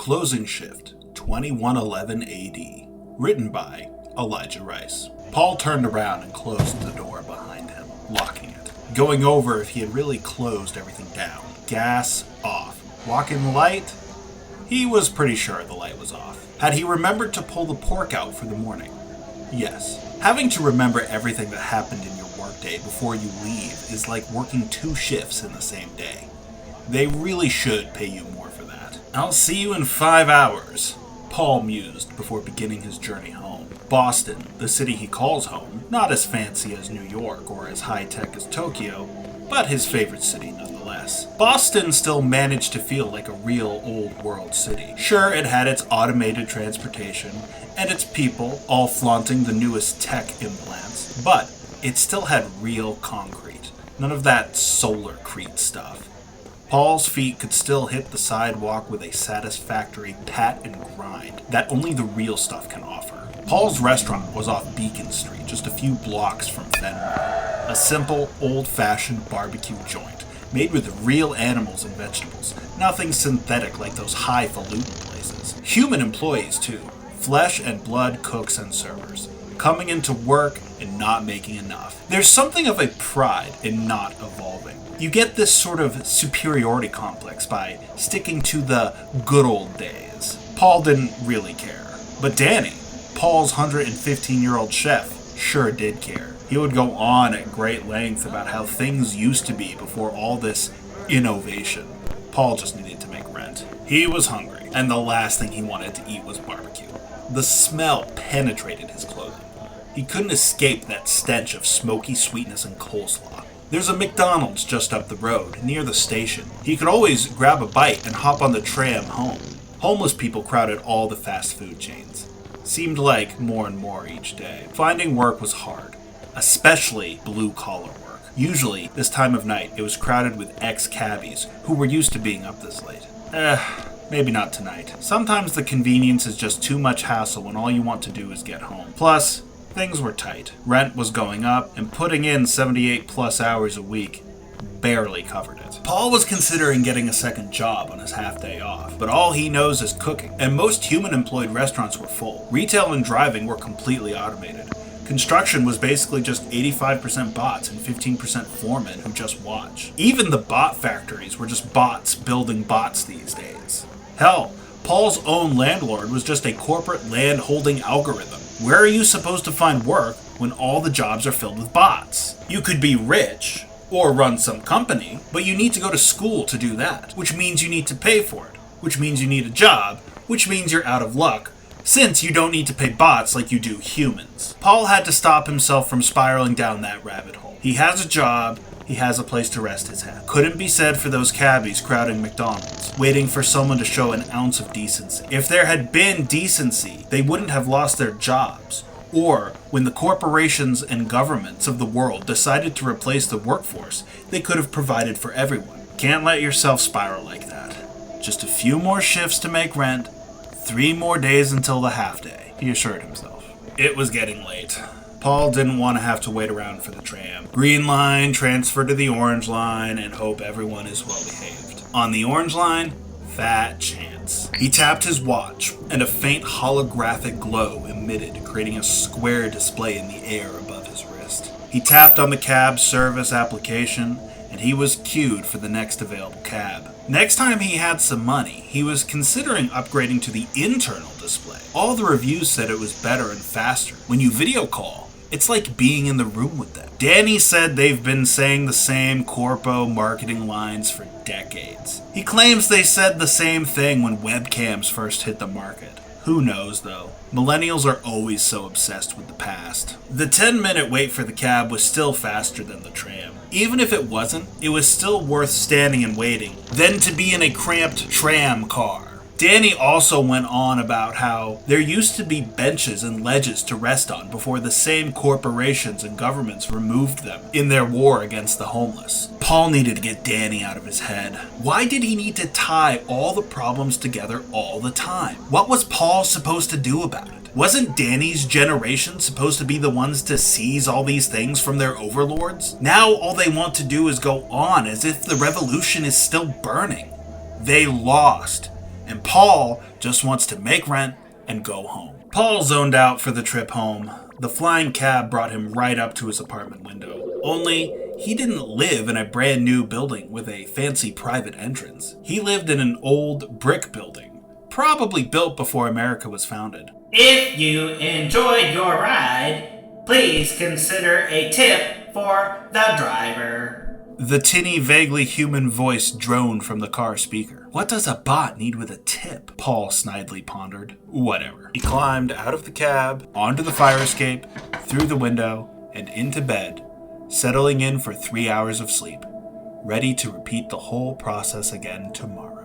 Closing Shift, 2111 AD. Written by Elijah Rice. Paul turned around and closed the door behind him, locking it. Going over if he had really closed everything down. Gas off. Walk-in light? He was pretty sure the light was off. Had he remembered to pull the pork out for the morning? Yes. Having to remember everything that happened in your workday before you leave is like working 2 shifts in the same day. They really should pay you more for that. I'll see you in 5 hours, Paul mused before beginning his journey home. Boston, the city he calls home, not as fancy as New York or as high-tech as Tokyo, but his favorite city nonetheless. Boston still managed to feel like a real old-world city. Sure, it had its automated transportation and its people all flaunting the newest tech implants, but it still had real concrete. None of that solar-crete stuff. Paul's feet could still hit the sidewalk with a satisfactory pat and grind that only the real stuff can offer. Paul's restaurant was off Beacon Street, just a few blocks from Fenway. A simple, old-fashioned barbecue joint, made with real animals and vegetables. Nothing synthetic like those highfalutin places. Human employees, too. Flesh and blood cooks and servers. Coming into work and not making enough. There's something of a pride in not evolving. You get this sort of superiority complex by sticking to the good old days. Paul didn't really care. But Danny, Paul's 115-year-old chef, sure did care. He would go on at great length about how things used to be before all this innovation. Paul just needed to make rent. He was hungry, and the last thing he wanted to eat was barbecue. The smell penetrated his clothing. He couldn't escape that stench of smoky sweetness and coleslaw. There's a McDonald's just up the road, near the station. He could always grab a bite and hop on the tram home. Homeless people crowded all the fast food chains. Seemed like more and more each day. Finding work was hard, especially blue-collar work. Usually, this time of night, it was crowded with ex-cabbies who were used to being up this late. Maybe not tonight. Sometimes the convenience is just too much hassle when all you want to do is get home. Plus, things were tight. Rent was going up, and putting in 78-plus hours a week barely covered it. Paul was considering getting a second job on his half-day off, but all he knows is cooking, and most human-employed restaurants were full. Retail and driving were completely automated. Construction was basically just 85% bots and 15% foremen who just watch. Even the bot factories were just bots building bots these days. Hell, Paul's own landlord was just a corporate land-holding algorithm. Where are you supposed to find work when all the jobs are filled with bots? You could be rich, or run some company, but you need to go to school to do that, which means you need to pay for it, which means you need a job, which means you're out of luck, since you don't need to pay bots like you do humans. Paul had to stop himself from spiraling down that rabbit hole. He has a job, he has a place to rest his head. Couldn't be said for those cabbies crowding McDonald's, waiting for someone to show an ounce of decency. If there had been decency, they wouldn't have lost their jobs. Or, when the corporations and governments of the world decided to replace the workforce, they could have provided for everyone. Can't let yourself spiral like that. Just a few more shifts to make rent, 3 more days until the half-day, he assured himself. It was getting late. Paul didn't want to have to wait around for the tram. Green line, transfer to the orange line, and hope everyone is well behaved. On the orange line, fat chance. He tapped his watch, and a faint holographic glow emitted, creating a square display in the air above his wrist. He tapped on the cab service application, and he was queued for the next available cab. Next time he had some money, he was considering upgrading to the internal display. All the reviews said it was better and faster. When you video call, it's like being in the room with them. Danny said they've been saying the same corpo marketing lines for decades. He claims they said the same thing when webcams first hit the market. Who knows, though? Millennials are always so obsessed with the past. The 10-minute wait for the cab was still faster than the tram. Even if it wasn't, it was still worth standing and waiting than to be in a cramped tram car. Danny also went on about how there used to be benches and ledges to rest on before the same corporations and governments removed them in their war against the homeless. Paul needed to get Danny out of his head. Why did he need to tie all the problems together all the time? What was Paul supposed to do about it? Wasn't Danny's generation supposed to be the ones to seize all these things from their overlords? Now all they want to do is go on as if the revolution is still burning. They lost. and Paul just wants to make rent and go home. Paul zoned out for the trip home. The flying cab brought him right up to his apartment window. Only, he didn't live in a brand new building with a fancy private entrance. He lived in an old brick building, probably built before America was founded. If you enjoyed your ride, please consider a tip for the driver. The tinny, vaguely human voice droned from the car speaker. What does a bot need with a tip? Paul snidely pondered. Whatever. He climbed out of the cab, onto the fire escape, through the window, and into bed, settling in for 3 hours of sleep, ready to repeat the whole process again tomorrow.